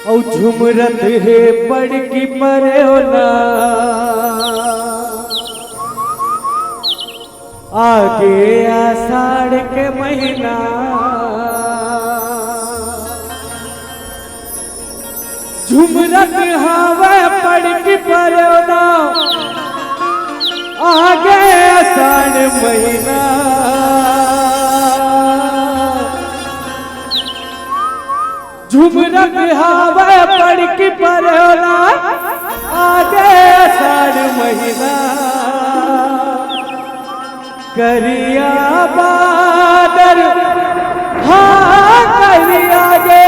और झुमरत है पड़ की परे होना आगे आषाढ़ के महीना झुमरत हवा पड़ की परे होना आगे आषाढ़ महीना झुमरत हवा पड़ की परोना आगे आषाढ़ महीना करिया बादल हाँ करिया गे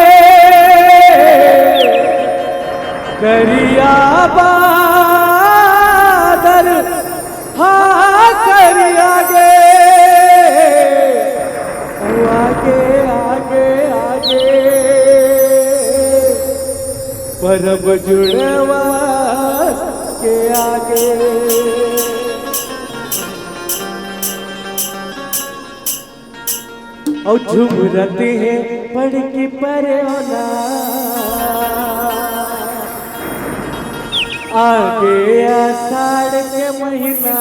करिया बादल हाँ करिया गे आगे आगे आगे परब जुड़वा के आगे और झुमरत है पड़ की परोना आगे आषाढ़ के महीना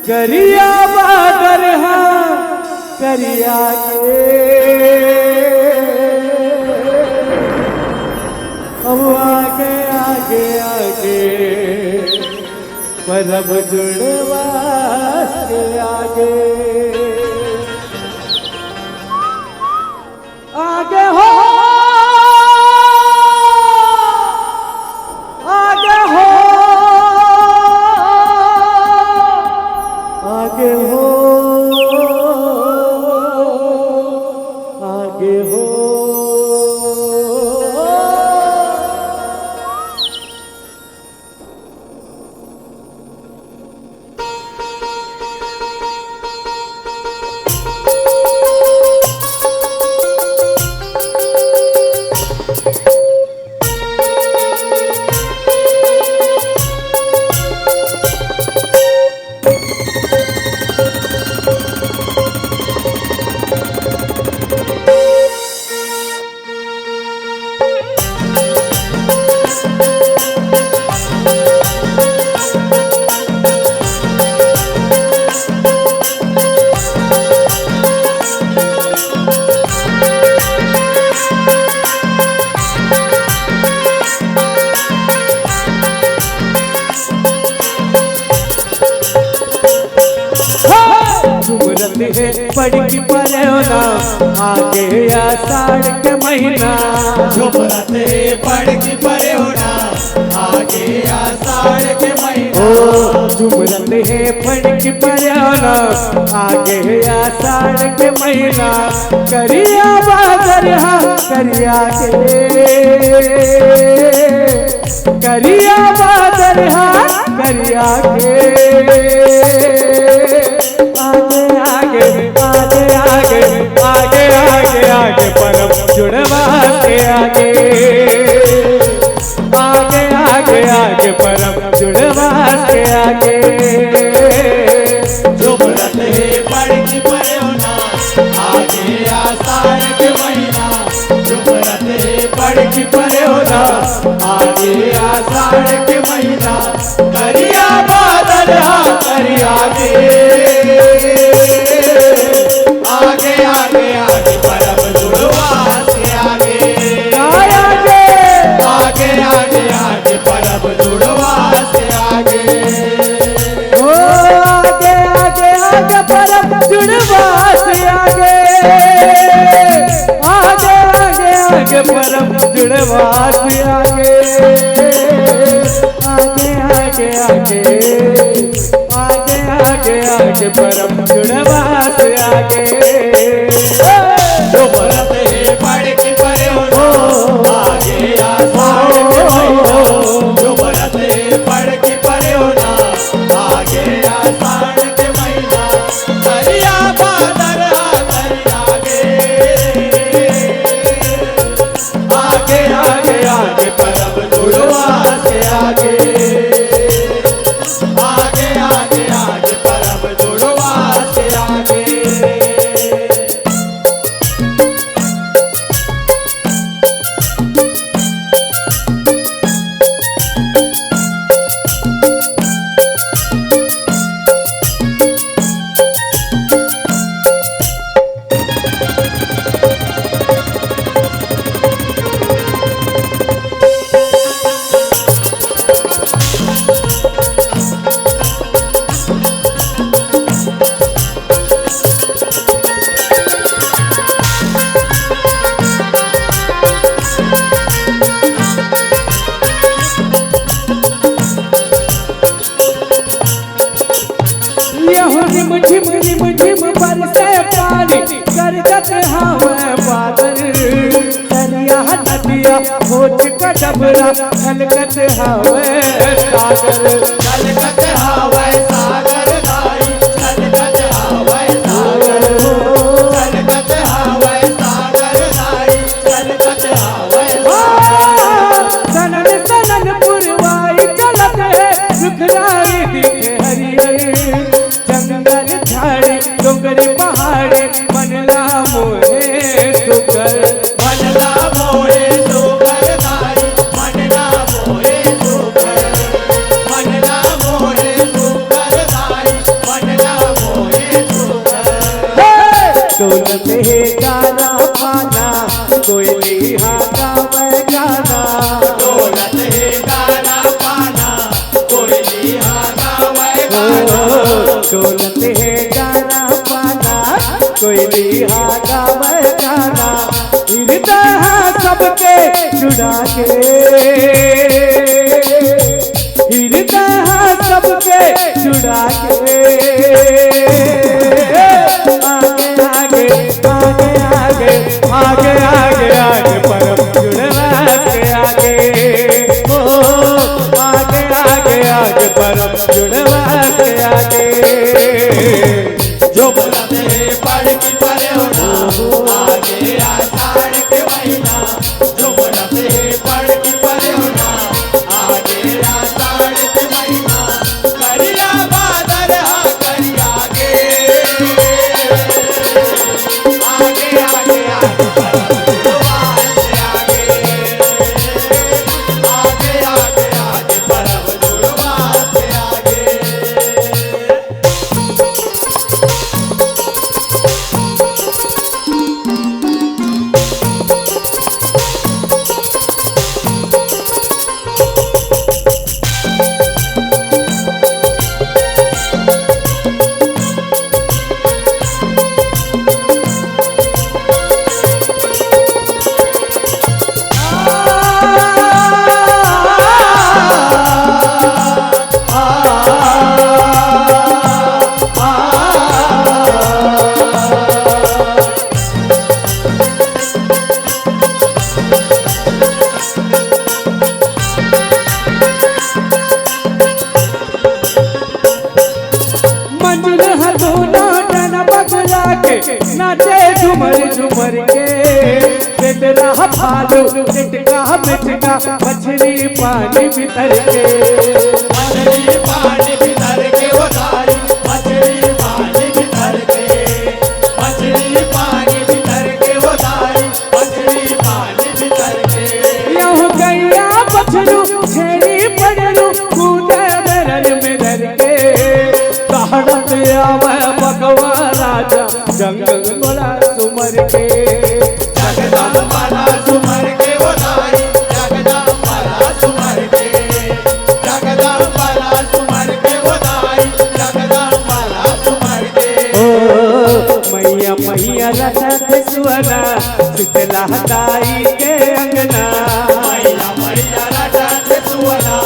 करिया बादल हाँ करिया गे अब आगे आगे आगे परब जुड़वा के आगे आगे हो आगे हो आगे हो आगे हो है पड़ की परोना आगे आषाढ़ के महीना झुमरत है पड़ की परोना आगे आषाढ़ के महीना झुमरत है पड़ की परोना आगे आषाढ़ के महीना करिया बादल हाँ करिया के करिया बादल हाँ करिया के आगे आगे आगे आगे आगे आगे आगे परब जुड़वा के आगे आगे आगे आगे परब जुड़वा के आगे झुमरत है पड़ की परोना आगे आषाढ़ के महीना झुमरत है पड़ की परोना आगे आषाढ़ के महीना करिया बादल हाँ करिया गे आगे आगे आगे परब जुड़वा से आगे आगे आगे आगे आगे परब जुड़वा से आगे आगे आगे आगे परब जुड़वा से आगे आगे आगे आगे परब जुड़वा से आगे आगे आगे आगे आगे आगे आगे परब जुड़वा से आगे झुमरत है पड़ की परोना आगे आषाढ़ के महीना झुमरत है पड़ की परोना आगे आषाढ़ के महीना करिया बादल करिया गे आगे आगे आगे परब जुड़वा से आगे आगे आगे आगे परब जुड़वा से आगे का डबरा छलकत हवे सागर छलकत हवे सागर दाई छलकत हवे सागर छलकत हवे सागर दाई छलकत हवे सनन सनन पुरवाई चलत है सुखराई दिखे हरियर जंगल झाड़ी डोंगरी पहाड़ी मनला मोहे सुकर मनला मोहे सुकर दाई मनला मोहे सुकर मनला मोहे सुकर दाई मनला मोहे सुकर डोलत है गाना पाना कोयली हाथा में गाना डोलत है गाना पाना कोयली हाथा में गाना डोलत है गाना पाना कोयली हाथा में गाना हृदय सबके जुड़ा के हृदय सबके जुड़ा के आगे आगे आगे आगे आगे आगे आगे परम जुड़वा के आगे ओ आगे आगे आगे परम जुड़वा के आगे जो बोलते पढ़ की परे होना आगे आषाढ़ के महीना जो बोलते पढ़ की परे होना आगे आषाढ़ के महीना करिया बादल हा करिया आगे आगे आगे आगे परम जुड़वा से आगे मंजुल हथोना टन बगला के नाचे झुमर झुमर के बेटला भालू टिटका मिटका मछली पानी भीतर के मछली पानी भीतर के वो दाई मछली पानी भीतर के मछली पानी भीतर के वो दाई मछली पानी भीतर के यूं गैया पछलू छेड़ी पड़लू कूदे बेरन में धर के दहड़त आवे भगवा राजा जंगल बोला सुमर के जगदम्बाला सुमर के वो दाई जगदम्बाला सुमर के जगदम्बाला सुमर के वो दाई जगदम्बाला सुमर के ओ मैया मैया रटत सुवना शीतला दाई के अंगना मैया मैया रटत सुवना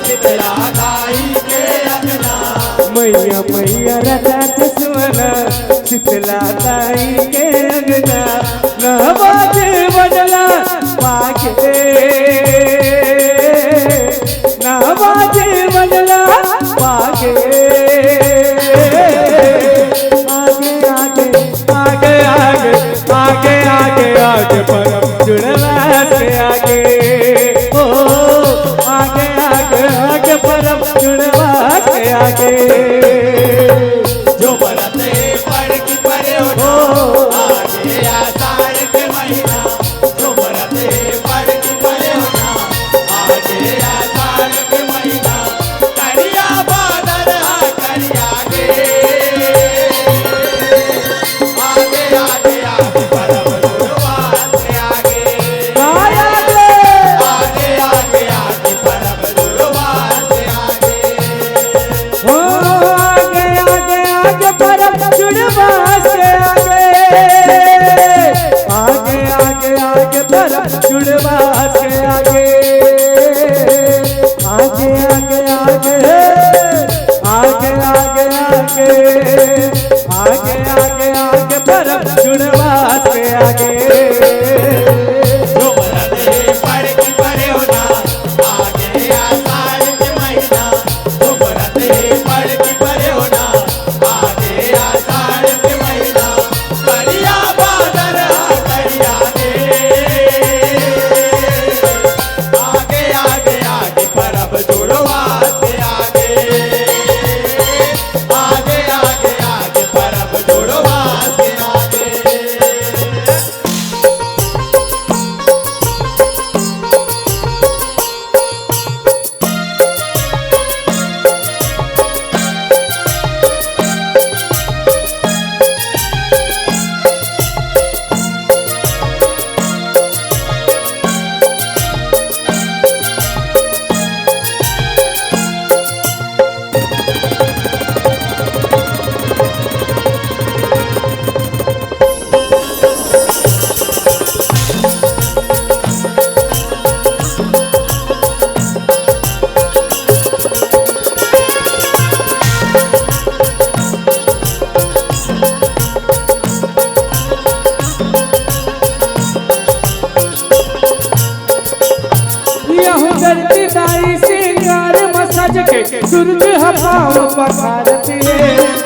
शीतला दाई के अंगना मैया मैया रटत सुवना शीतला दाई के अंगना नवाज बदला पाके नवाज बदला पाके आगे आगे आगे आगे आगे आगे आगे परम जुड़वा से आगे ओ आगे आगे आगे परम जुड़वा से आगे जो बरते पढ़ की परे हो आगे आषाढ़ के महीना जो बरते पढ़ की परे होना आगे आषाढ़ के महीना करिया बादल हा करिया आगे आगे आगे आगे परम जुड़वा से आगे आगे आगे आगे आगे परम जुड़वा से आगे ओ आगे आगे आगे परम जुड़वा से आगे आगे आगे आगे परम जुड़वा से आगे आगे आगे आगे आगे आगे आगे आगे आगे आगे परम जुड़वा से आगे जो बरते पढ़ की परे होना के सूरज हवाओं पखारती है।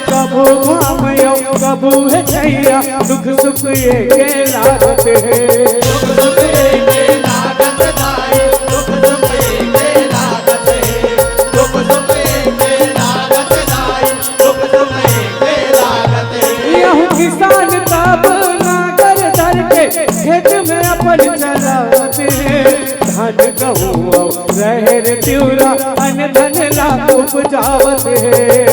कबू घाम यो कबू है छैया, दुख सुख ये के लागत है। दुख सुख के लागत दाई, दुख सुख के लागत है। दुख सुख के लागत दाई, दुख सुख के लागत है। यहूं किसान तब नागर धर के खेत में अपन चलावते हैं। धन गहूँ और रहर तिउरा अन धन ला उपजावत है।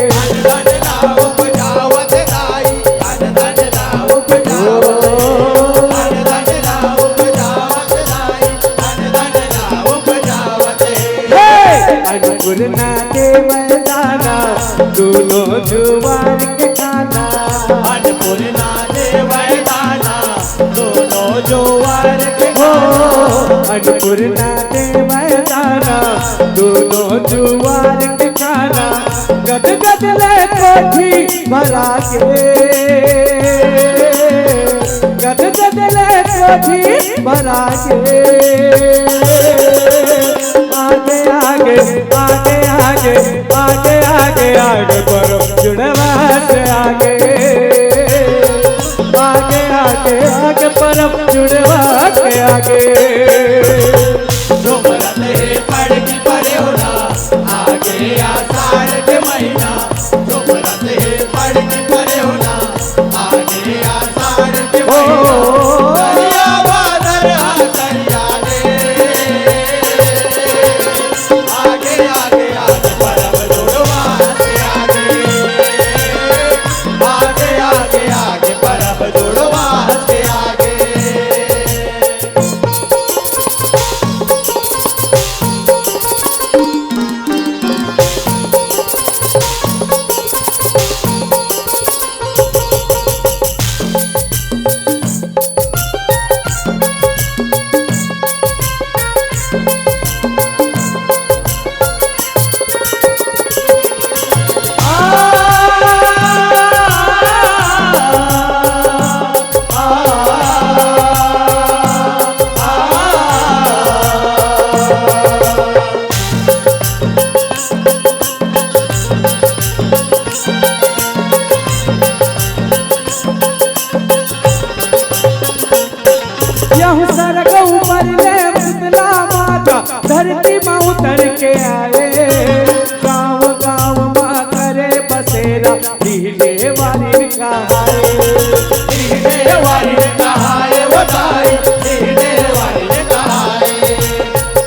अन धन ला उपजावत दाई, अन धन ला उपजावत है। अन धन ला उपजावत दाई, अन धन ला उपजावत है। अन्नपूर्णा के मैदाना दोनों जुवार के खाना। अन्नपूर्णा दे वरदाना दोनों जोवर के अन्नपूर्णा के मैदाना दोनों जुवार के खाना। गद गद ले कोठी भरा के, गद गद ले कोठी भरा के। आगे आगे आगे आगे आगे आगे आगे बरो जुड़वा से आगे। आगे आगे आगे परम जुड़वा के आगे। झुमरत है पढ़ की परे होना, आगे आषाढ़ के महीना। झुमरत है पढ़ की परे होना, आगे आषाढ़ के महीना। दरिया बादल दरिया रे, आगे आगे आगे परम जुड़वा से आगे। आगे आगे आगे परम जुड़वा से आगे। यहूं सरग ऊपर ले पुतला माता धरती में उतर के आए। गाँव गाँव माँ करे बसेरा ढीले वाली कहाए। धीरे वाली ने कहा है वो दाई, धीरे वाली ने कहा है।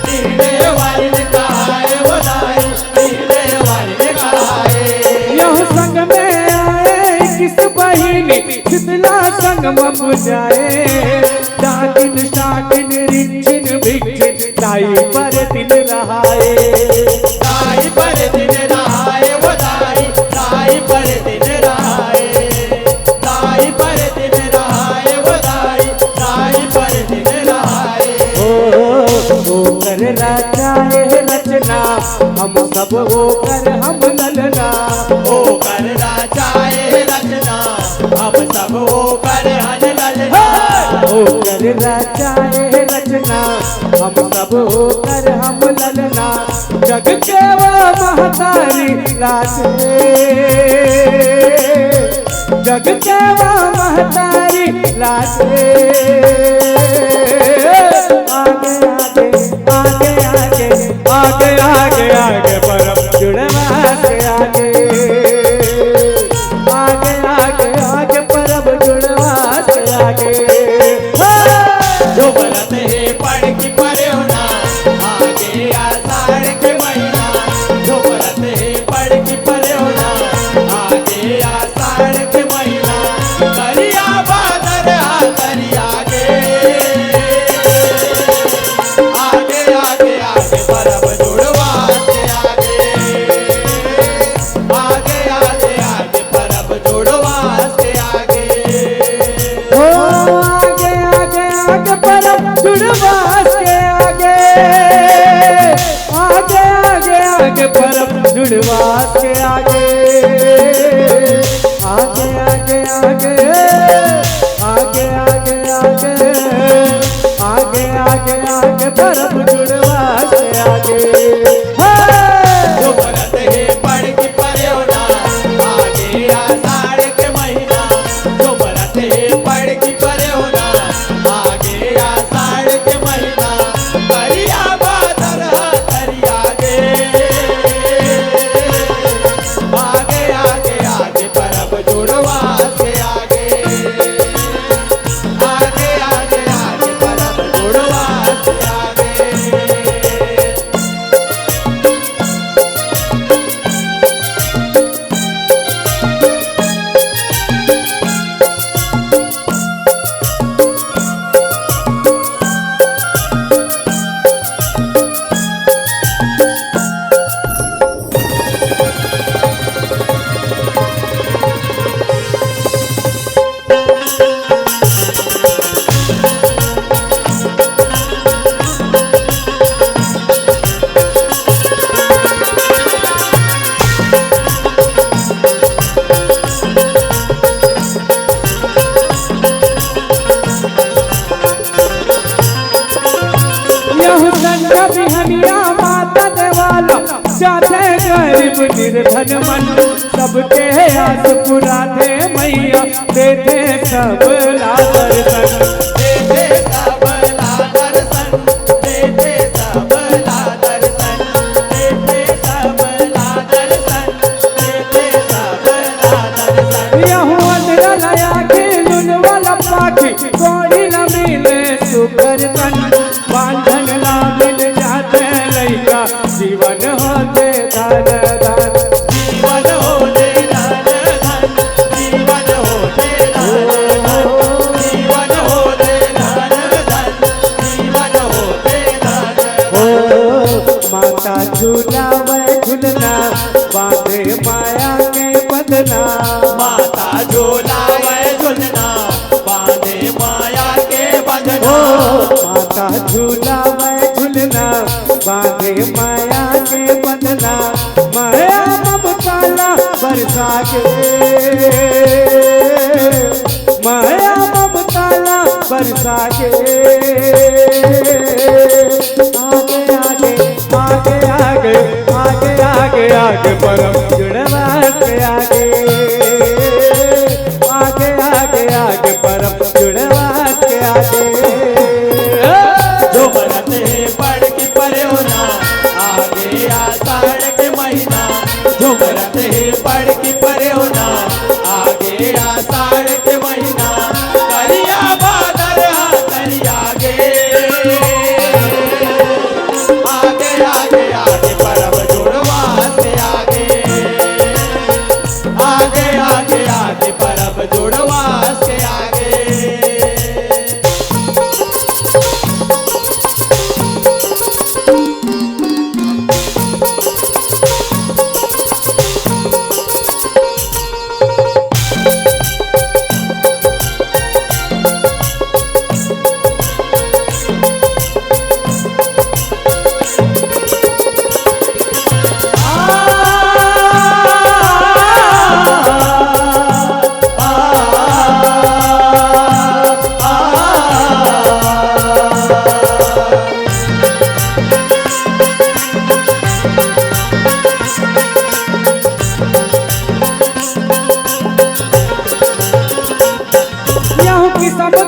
धीरे वाली ने कहा है वो दाई, धीरे वाली ने कहा है। यहूं संग में आए किस बहिनी शीतला संग में बुझाए। डाकिन शाकिन रिंचिन भिक्षिन दाई पर दिन रहाए। दाई पर दिन रहाए वो दाई, दाई पर दिन रहाए। दाई पर दिन रहाए वो दाई, दाई पर दिन रहाए। ओ कर राजाए रचना हम सब वो कर हम ललना। ओ कर राजाए रचना, हम सब हो कर हन ललना। ओ कर राजाए रचना हम सब हो कर हम ललना। जग के वो महतारी लागे, जग के वो महतारी लागे। आगे आगे आगे आगे आगे आगे आगे परम जुड़वा से आगे। आगे आगे आगे परम जुड़वा से आगे। झुमरत है पढ़ की परे होना, आगे आषाढ़ के महीना। झुमरत है पढ़ की परे होना, आगे आषाढ़ के महीना। दरिया बादल दरिया गे, आगे आगे आगे परम जुड़वा से आगे। आगे आगे आगे परम जुड़वा से आगे। हो आगे आगे आगे परम जुड़वा से आगे। आगे आगे आगे परम जुड़वा से आगे। आगे आगे आगे आगे आगे आगे आगे आगे परम जुड़वा से आगे। झुमरत पूजा बिहनिया माता देवाला जाते गरीब निर्धन मन सबके आस पुराते मैया देते सब ला दर्शन देते सब ला दर्शन देते सब ला दर्शन देते सब ला दर्शन देते सब ला दर्शन यहूं अंधरा लाया के लुन वाला पाखी कोड़ी न मिले सुकर तन बांधन ना मिल जाते लइका जीवन होते धन धन जीवन होते धन धन जीवन होते धन धन जीवन होते धन धन जीवन होते धन धन माता झूलावे झूलना बांधे माया के बंधना माता झूलावे झूलना बांधे माया के बंधना माता झूलावे झूलना बांधे माया के बंधना माया ममताला बरसा के माया ममताला बरसा के आगे आगे आगे आगे आगे आगे आगे परम जुड़वा से आगे आगे आगे आगे परम जुड़वा से आगे जो बनते पढ़ के परे होना आगे आषाढ़ के महीना जो बनते पढ़ के परे होना आगे आषाढ़ के महीना करिया बादल करिया आगे आगे आगे परम जुड़वा से आगे आगे आगे आगे परम जुड़वा से आगे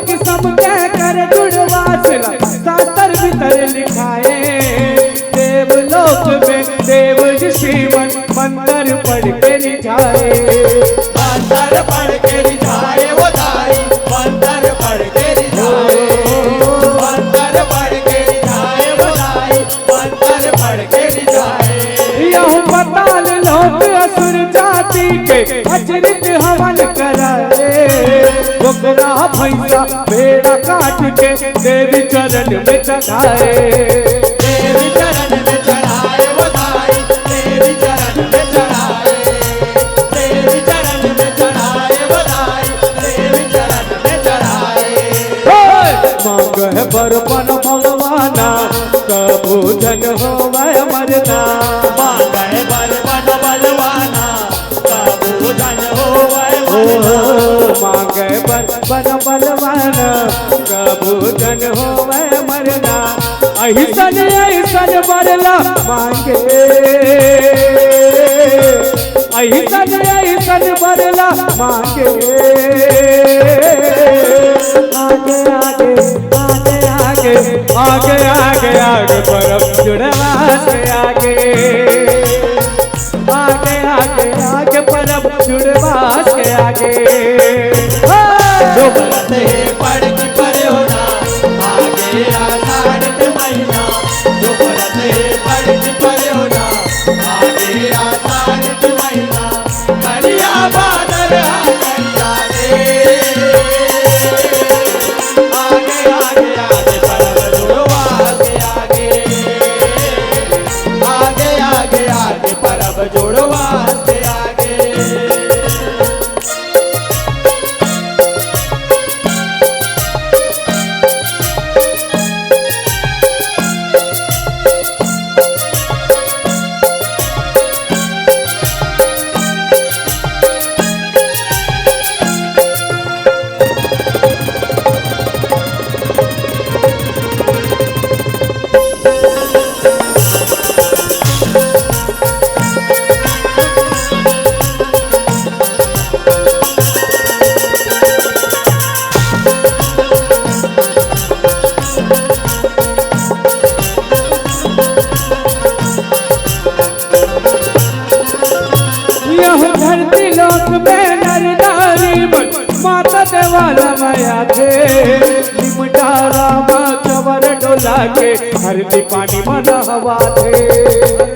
किस्म के कर जुड़वासला शास्त्र भीतर लिखाए देवलोक में देव ऋषिवन मंत्र पढ़ के रिझाए मंत्र पढ़ के रिझाए वो दाई मंत्र पढ़ के रिझाए मंत्र पढ़ के रिझाए वो दाई मंत्र पढ़ के रिझाए यहूं पताल लोक असुर जाति के अचरित हवन कराए बकरा भैंसा भेड़ा काट के देवी चरण में चढ़ाए देवी चरण में चढ़ाए वो दाई देवी चरण में चढ़ाए देवी चरण में चढ़ाए वो दाई देवी चरण में चढ़ाए मांग है बरपन भगवाना कबू जन होवे मरना मांग है बरपन बलवाना कबू जन होवे मरना मांग है बरपन बलवाना कबू जन होवे मरना ऐसन ऐसन बरला मांगे ऐसन ऐसन बरला मांगे आगे आगे आगे आगे आगे आगे आगे परम जुड़वा से आगे आगे आगे आगे परम जुड़वा से आगे जो बनते पढ़ के परे होना आगे आषाढ़ के महीना जो बनते पढ़ के परे होना आगे आषाढ़ के महीना करिया बादल करिया आगे आगे आगे परम जुड़वा से आगे आगे आगे आगे परम जुड़वा से आगे आगे हरदी पानी मना हवा थे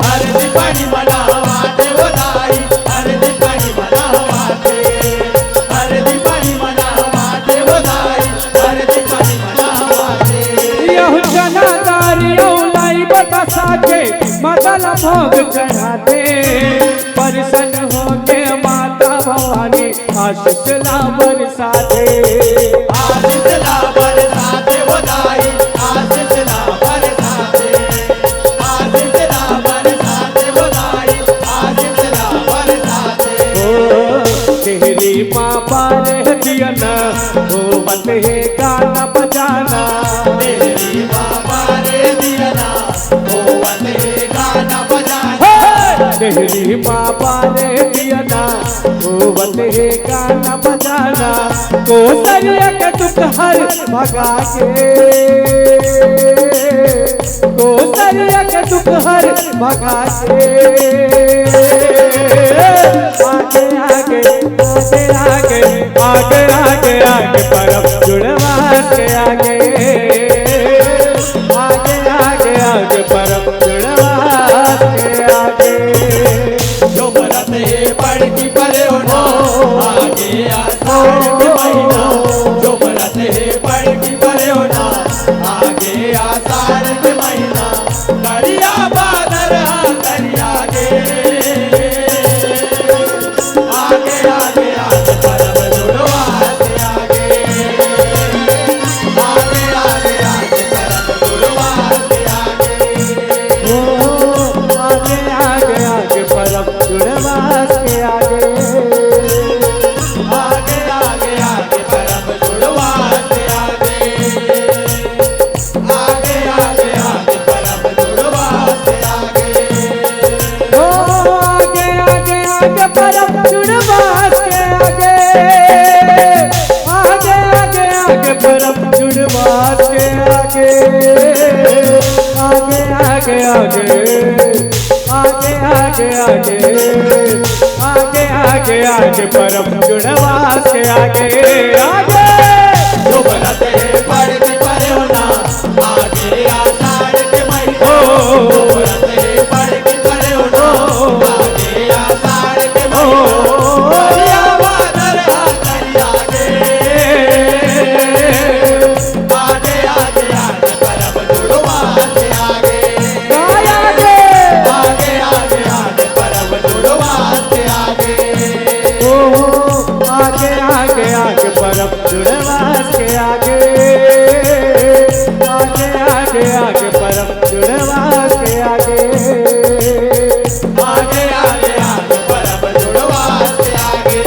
हरदी पाणी मला हवा दे ओ दाई हरदी पाणी मला हवा दे हरदी पाणी मला हवा दे ओ दाई हरदी पाणी मला हवा दे यह चनादारी औलाई बतासा के माता भोग चढ़ाते प्रसन्न होके माता भवानी आशीष ला बरसाते आशीष ला बरसाते ओ दाई आशीष ला बरसाते आशीष ला बरसाते ओ दाई आशीष ला बरसाते तेरी माँ पारे दिया न हो बत है गाना बजाना तेरी बाबा रे दिया ना ओ वते गाना बजाना तेरी माँ पारे दिया न हो बत है गाना बजाना को सरिया के दुख हर भगा के को सरिया के दुख हर भगा के आगे आगे आगे आगे आगे आगे परम जुड़वा के आगे आगे आगे आगे परम जुड़वा के आगे जो बरते पड़ की परे होना आगे आषाढ़ के महीना जो बरते पड़ की परे होना आगे आषाढ़ के महीना करिया बादल करिया गे आगे आगे आगे परम जुड़वा से आगे आगे आगे आगे परम जुड़वा से आगे ओ आगे आगे आगे परम जुड़वा के आगे आगे आगे आगे परम जुड़वा से आगे आगे आगे आगे परम जुड़वा से आगे ओ आगे आगे आगे परम जुड़वा के आगे आगे आगे आगे परम जुड़वा के आगे आगे आगे आगे आगे आगे आगे आगे आगे परम जुड़वा के आगे आगे जो बरते पड़ के परे होना आगे आषाढ़ के महीना जो बरते पड़ के परे होना आगे आषाढ़ के महीना करिया बादल करिया गे आगे आगे आगे परम जुड़वा से आगे आगे आगे आगे आगे परम जुड़वा से आगे ओ आगे आगे आगे परम जुड़वा के आगे आगे आगे आगे परम जुड़वा के आगे आगे आगे आगे परम जुड़वा से आगे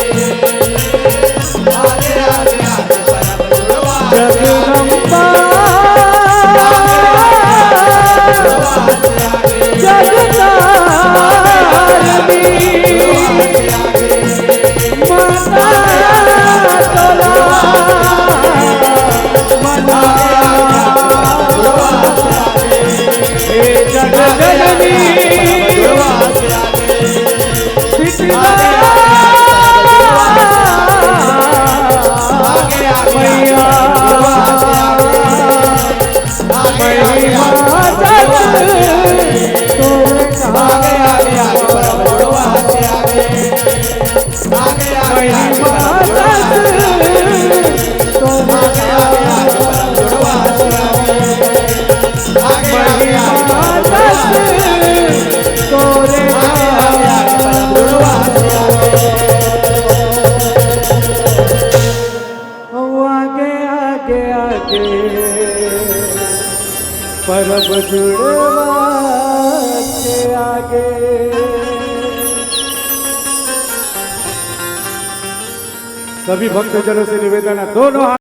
आगे आगे आगे परम जुड़वा से जगदम्बा जगदारनी माता तोला हे जगदलनी मैया परब जुड़वा के आगे सभी भक्तजनों से निवेदन है दोनों